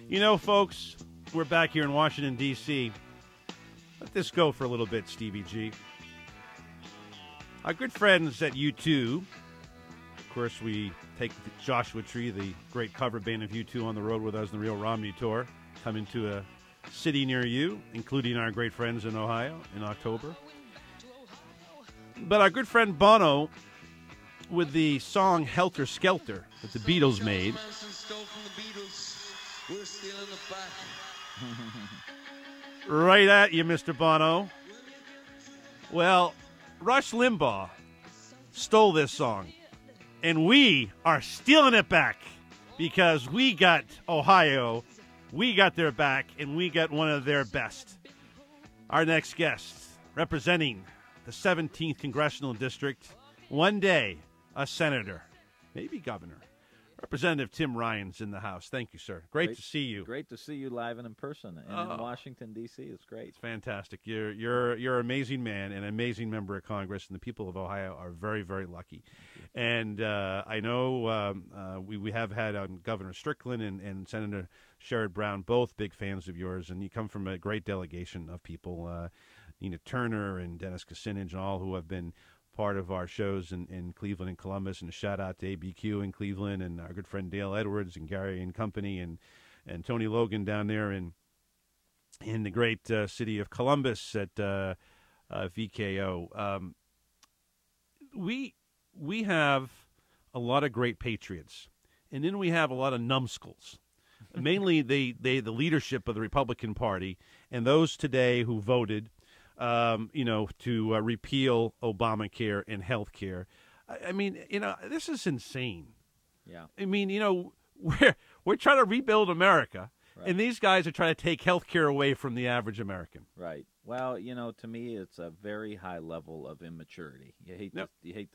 You know, folks, we're back here in Washington, D.C. Let this go for a little bit, Stevie G. Our good friends at U2, of course, we take the Joshua Tree, the great cover band of U2, on the road with us in the Real Romney Tour, coming to a city near you, including our great friends in Ohio in October. But our good friend Bono, with the song Helter Skelter that the Beatles made. Right at you, Mr. Bono. Well, Rush Limbaugh stole this song, and we are stealing it back because we got Ohio, we got their back, and we got one of their best. Our next guest, representing the 17th Congressional District, one day a senator, maybe governor. Representative Tim Ryan's in the house. Thank you, sir. Great to see you. Great to see you live and in person and in Washington, D.C. It's great. It's fantastic. You're an amazing man and an amazing member of Congress, and the people of Ohio are very, very lucky. And I know we have had Governor Strickland and Senator Sherrod Brown, both big fans of yours, and you come from a great delegation of people, Nina Turner and Dennis Kucinich and all who have been part of our shows in Cleveland and Columbus, and a shout out to ABQ in Cleveland and our good friend Dale Edwards and Gary and company and Tony Logan down there in the great city of Columbus at VKO. We have a lot of great patriots, and then we have a lot of numbskulls. Mainly the leadership of the Republican Party and those today who voted to repeal Obamacare and health care. I mean, this is insane. Yeah. I mean, we're trying to rebuild America, right, and these guys are trying to take health care away from the average American. Right. Well, to me, it's a very high level of immaturity. You hate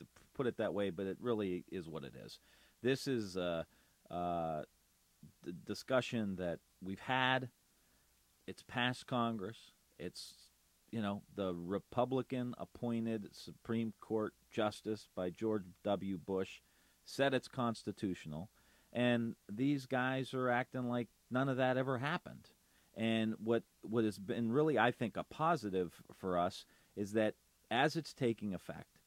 to put it that way, but it really is what it is. This is the discussion that we've had. It's past Congress. It's the Republican-appointed Supreme Court Justice by George W. Bush said it's constitutional, and these guys are acting like none of that ever happened. And what has been really, I think, a positive for us is that as it's taking effect,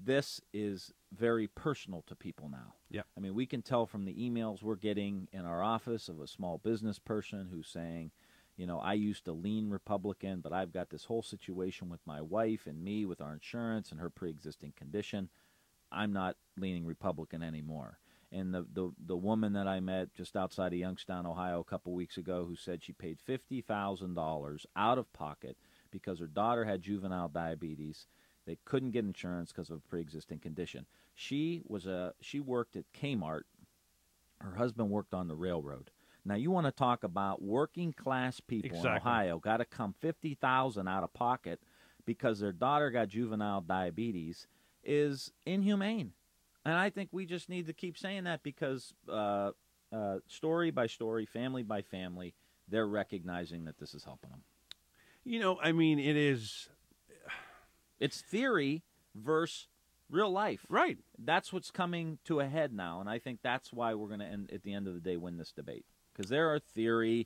this is very personal to people now. Yeah. I mean, we can tell from the emails we're getting in our office of a small business person who's saying, I used to lean Republican, but I've got this whole situation with my wife and me with our insurance and her pre-existing condition. I'm not leaning Republican anymore. And the woman that I met just outside of Youngstown, Ohio, a couple weeks ago, who said she paid $50,000 out of pocket because her daughter had juvenile diabetes. They couldn't get insurance because of a pre-existing condition. She worked at Kmart. Her husband worked on the railroad. Now, you want to talk about working-class people in Ohio got to come $50,000 out of pocket because their daughter got juvenile diabetes is inhumane. And I think we just need to keep saying that because story by story, family by family, they're recognizing that this is helping them. I mean, it is... It's theory versus real life. Right. That's what's coming to a head now, and I think that's why we're going to, at the end of the day, win this debate. Because there are theory,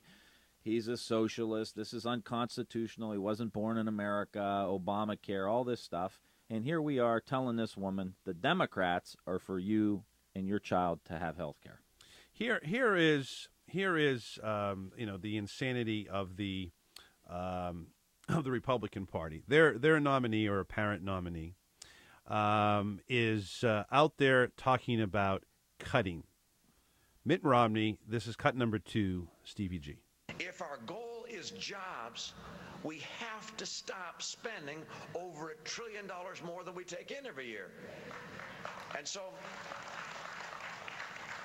he's a socialist, this is unconstitutional, he wasn't born in America, Obamacare, all this stuff. And here we are telling this woman, the Democrats are for you and your child to have health care. Here is the insanity of the Republican Party. Their nominee or apparent nominee is out there talking about cutting. Mitt Romney, this is cut number 2, Stevie G. If our goal is jobs, we have to stop spending over $1 trillion more than we take in every year. And so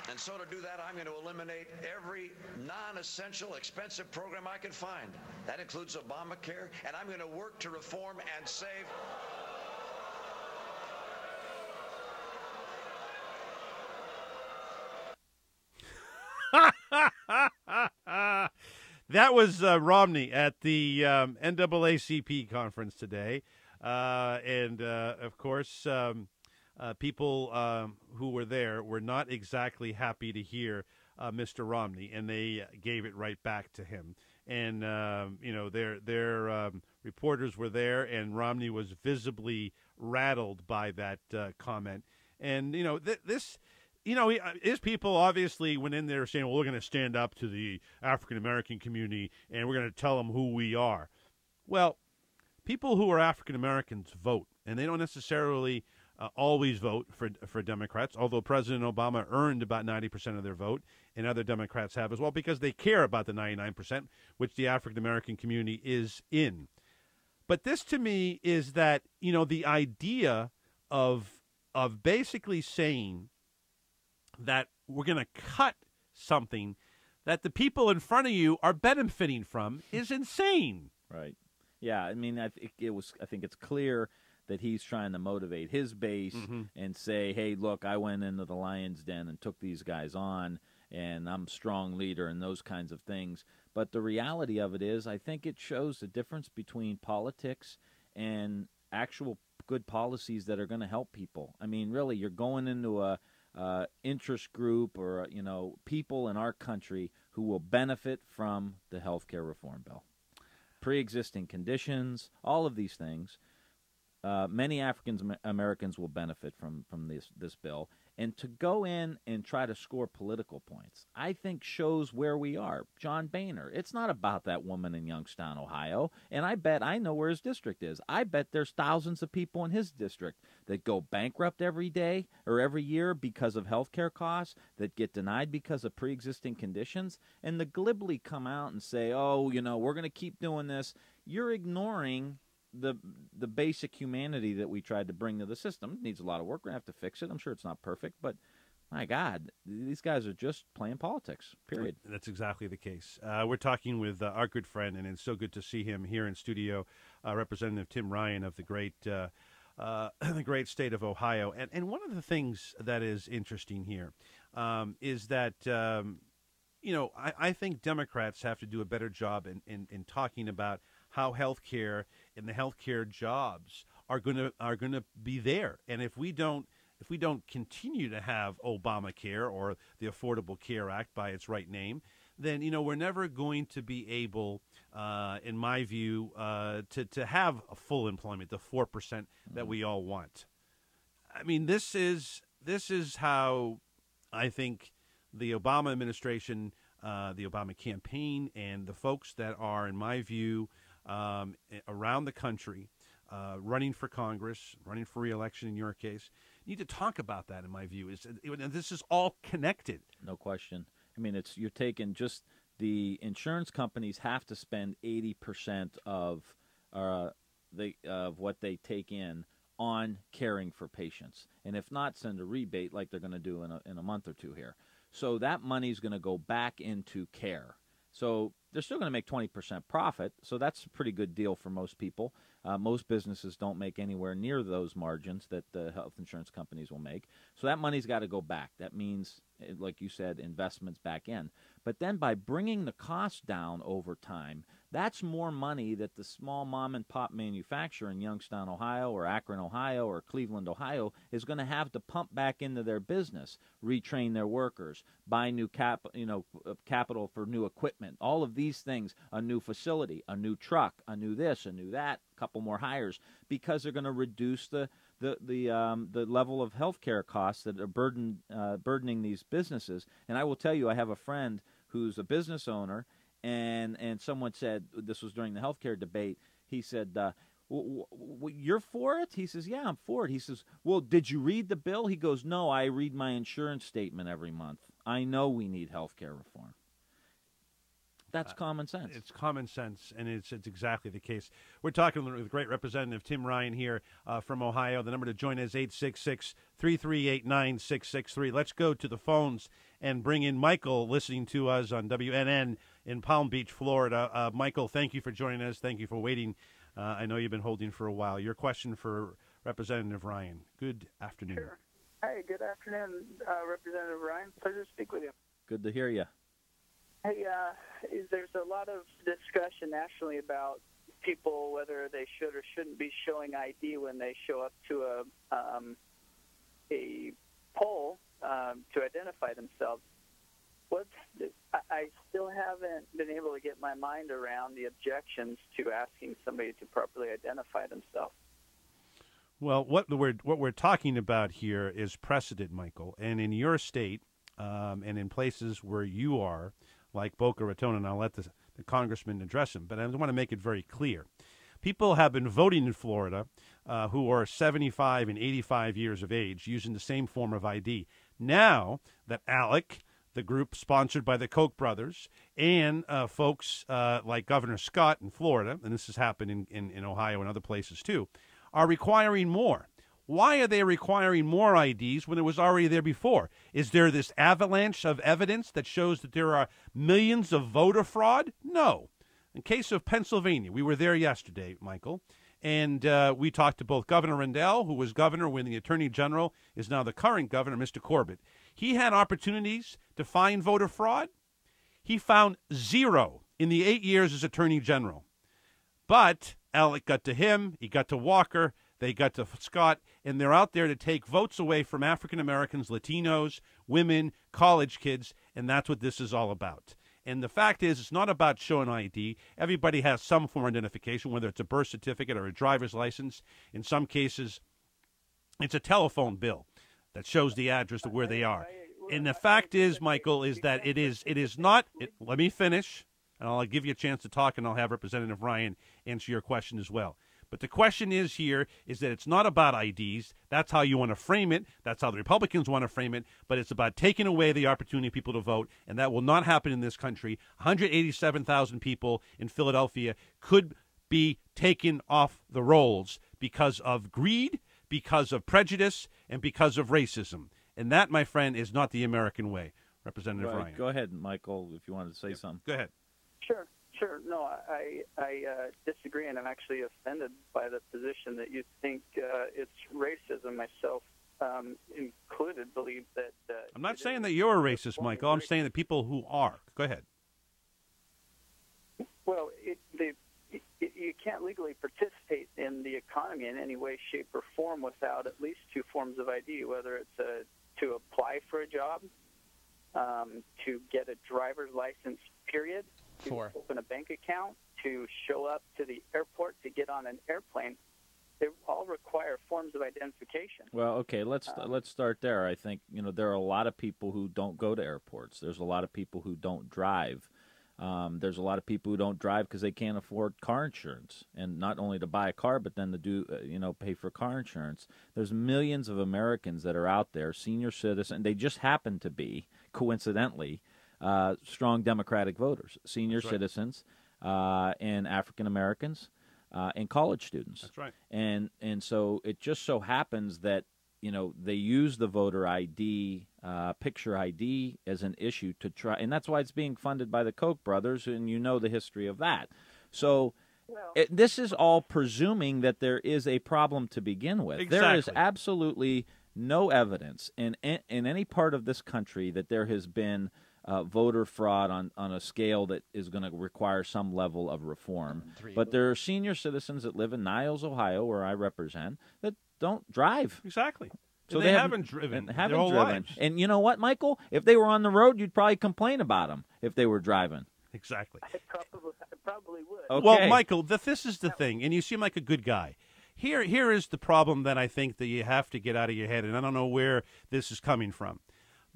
to do that, I'm going to eliminate every non-essential, expensive program I can find. That includes Obamacare, and I'm going to work to reform and save. That was Romney at the NAACP conference today. And of course, people who were there were not exactly happy to hear Mr. Romney, and they gave it right back to him. And their reporters were there, and Romney was visibly rattled by that comment. And this. His people obviously went in there saying, well, we're going to stand up to the African-American community and we're going to tell them who we are. Well, people who are African-Americans vote, and they don't necessarily always vote for Democrats, although President Obama earned about 90% of their vote, and other Democrats have as well, because they care about the 99%, which the African-American community is in. But this, to me, is that, the idea of basically saying that we're going to cut something that the people in front of you are benefiting from is insane. Right. Yeah. I mean, I think it's clear that he's trying to motivate his base and say, hey, look, I went into the lion's den and took these guys on, and I'm a strong leader and those kinds of things. But the reality of it is, I think it shows the difference between politics and actual good policies that are going to help people. I mean, really, you're going into a interest group or people in our country who will benefit from the health care reform bill. Pre-existing conditions, all of these things. Many African Americans will benefit from this bill. And to go in and try to score political points, I think shows where we are. John Boehner, it's not about that woman in Youngstown, Ohio. And I know where his district is. I bet there's thousands of people in his district that go bankrupt every day or every year because of health care costs, that get denied because of pre-existing conditions. And the glibly come out and say, oh, we're going to keep doing this. You're ignoring the basic humanity that we tried to bring to the system. It needs a lot of work. We're going to have to fix it. I'm sure it's not perfect, but my God, these guys are just playing politics, period. That's exactly the case. We're talking with our good friend, and it's so good to see him here in studio, Representative Tim Ryan of the great state of Ohio. And one of the things that is interesting here is that, I think Democrats have to do a better job in talking about how healthcare and the healthcare jobs are going to be there. And if we don't continue to have Obamacare, or the Affordable Care Act by its right name, then we're never going to be able, in my view, to have a full employment, the 4% that we all want. I mean, this is how I think the Obama administration, the Obama campaign, and the folks that are, in my view, around the country, running for Congress, running for re-election in your case, need to talk about that, in my view. This is all connected. No question. I mean, you're taking just the insurance companies have to spend 80% of what they take in on caring for patients, and if not, send a rebate like they're going to do in a month or two here. So that money's going to go back into care. So they're still going to make 20% profit, so that's a pretty good deal for most people. Most businesses don't make anywhere near those margins that the health insurance companies will make. So that money's got to go back. That means, like you said, investments back in. But then by bringing the cost down over time, that's more money that the small mom-and-pop manufacturer in Youngstown, Ohio, or Akron, Ohio, or Cleveland, Ohio, is going to have to pump back into their business, retrain their workers, buy new capital for new equipment, all of these things, a new facility, a new truck, a new this, a new that, a couple more hires, because they're going to reduce the level of healthcare costs that are burdening these businesses. And I will tell you, I have a friend who's a business owner, and someone said, this was during the healthcare debate, he said, you're for it? He says, yeah, I'm for it. He says, well, did you read the bill? He goes, no, I read my insurance statement every month. I know we need healthcare reform. That's common sense. It's common sense, and it's exactly the case. We're talking with great Representative Tim Ryan here from Ohio. The number to join is 866-338-9663. Let's go to the phones and bring in Michael, listening to us on WNN in Palm Beach, Florida. Michael, thank you for joining us. Thank you for waiting. I know you've been holding for a while. Your question for Representative Ryan. Good afternoon. Sure. Hey, good afternoon, Representative Ryan. Pleasure to speak with you. Good to hear you. Hey, there's a lot of discussion nationally about people, whether they should or shouldn't be showing ID when they show up to a poll to identify themselves. I still haven't been able to get my mind around the objections to asking somebody to properly identify themselves. Well, what we're talking about here is precedent, Michael. And in your state, and in places where you are, like Boca Raton, and I'll let the congressman address him, but I want to make it very clear. People have been voting in Florida who are 75 and 85 years of age using the same form of ID. Now that ALEC, the group sponsored by the Koch brothers, and folks like Governor Scott in Florida, and this has happened in Ohio and other places too, are requiring more. Why are they requiring more IDs when it was already there before? Is there this avalanche of evidence that shows that there are millions of voter fraud? No. In case of Pennsylvania, we were there yesterday, Michael, and we talked to both Governor Rendell, who was governor when the Attorney General is now the current governor, Mr. Corbett. He had opportunities to find voter fraud. He found zero in the 8 years as Attorney General. But Alec got to him, he got to Walker, they got to Scott, and they're out there to take votes away from African Americans, Latinos, women, college kids, and that's what this is all about. And the fact is, it's not about showing ID. Everybody has some form of identification, whether it's a birth certificate or a driver's license. In some cases, it's a telephone bill that shows the address of where they are. And the fact is, Michael, is that it is not. Let me finish, and I'll give you a chance to talk, and I'll have Representative Ryan answer your question as well. But the question is here is that it's not about IDs. That's how you want to frame it. That's how the Republicans want to frame it. But it's about taking away the opportunity of people to vote, and that will not happen in this country. 187,000 people in Philadelphia could be taken off the rolls because of greed, because of prejudice, and because of racism. And that, my friend, is not the American way. Representative Ryan. Go ahead, Michael, if you wanted to say something. Go ahead. Sure. No, I disagree, and I'm actually offended by the position that you think it's racism. Myself included believe that. I'm not saying that you're a racist, Michael. I'm saying that people who are. Go ahead. Well, you can't legally participate in the economy in any way, shape, or form without at least two forms of ID, whether it's to apply for a job, to get a driver's license, period, to open a bank account, to show up to the airport, to get on an airplane. They all require forms of identification. Well, okay, let's start there. I think there are a lot of people who don't go to airports. There's a lot of people who don't drive. There's a lot of people who don't drive because they can't afford car insurance, and not only to buy a car, but then to do pay for car insurance. There's millions of Americans that are out there, senior citizens. They just happen to be, coincidentally, strong Democratic voters, senior citizens, and African Americans, and college students. That's right. And so it just so happens that they use the voter ID, picture ID, as an issue to try, and that's why it's being funded by the Koch brothers, and the history of that. So this is all presuming that there is a problem to begin with. Exactly. There is absolutely no evidence in any part of this country that there has been voter fraud on a scale that is going to require some level of reform. But there are senior citizens that live in Niles, Ohio, where I represent, that don't drive. Exactly. So they haven't driven their whole lives. And you know what, Michael? If they were on the road, you'd probably complain about them if they were driving. Exactly. I probably would. Okay. Well, Michael, this is the thing, and you seem like a good guy. Here is the problem that I think that you have to get out of your head, and I don't know where this is coming from.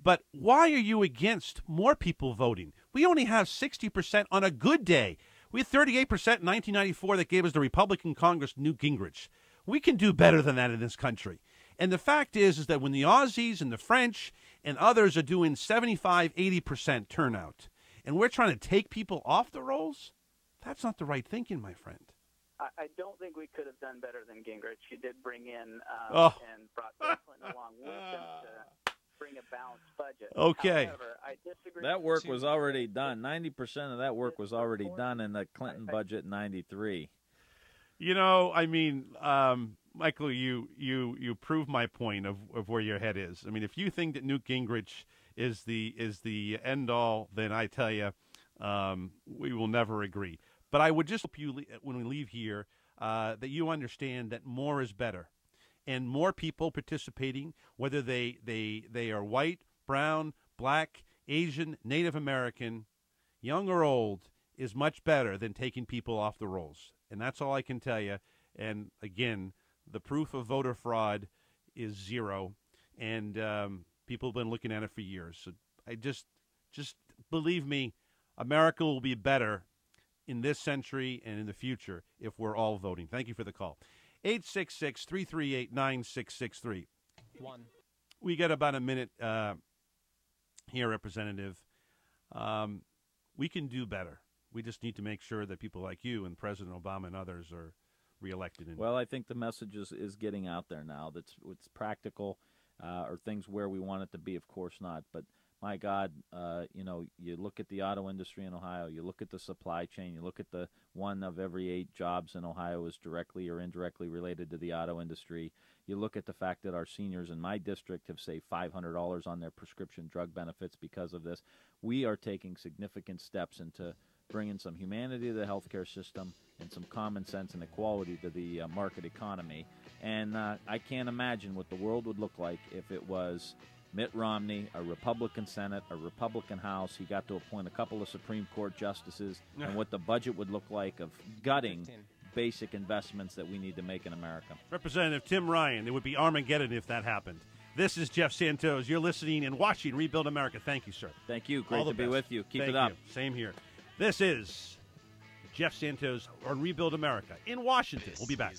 But why are you against more people voting? We only have 60% on a good day. We had 38% in 1994 that gave us the Republican Congress, Newt Gingrich. We can do better than that in this country. And the fact is that when the Aussies and the French and others are doing 75, 80% turnout, and we're trying to take people off the rolls, that's not the right thinking, my friend. I don't think we could have done better than Gingrich. He did bring in and brought Bill Clinton along with him to bring a balanced budget. Okay. However, I disagree. That work was already done. 90% of that work was already done in the Clinton budget in 93. Michael, you prove my point of where your head is. I mean, if you think that Newt Gingrich is the end all, then I tell you, we will never agree. But I would just hope you, when we leave here, that you understand that more is better, and more people participating, whether they are white, brown, black, Asian, Native American, young or old, is much better than taking people off the rolls. And that's all I can tell you. And again, the proof of voter fraud is zero. And people have been looking at it for years. So I just believe me, America will be better in this century and in the future if we're all voting. Thank you for the call. 866-338-9663. We got about a minute here, Representative. We can do better. We just need to make sure that people like you and President Obama and others are reelected. Well, I think the message is getting out there now. That's it's practical. Are things where we want it to be? Of course not. But my God, you look at the auto industry in Ohio, you look at the supply chain, you look at the 1 of every 8 jobs in Ohio is directly or indirectly related to the auto industry. You look at the fact that our seniors in my district have saved $500 on their prescription drug benefits because of this. We are taking significant steps into bringing some humanity to the healthcare system and some common sense and equality to the market economy. And I can't imagine what the world would look like if it was Mitt Romney, a Republican Senate, a Republican House. He got to appoint a couple of Supreme Court justices, and what the budget would look like of gutting basic investments that we need to make in America. Representative Tim Ryan, it would be Armageddon if that happened. This is Jeff Santos. You're listening and watching Rebuild America. Thank you, sir. Thank you. Great to be with you. Keep it up. Same here. This is Jeff Santos on Rebuild America in Washington. We'll be back.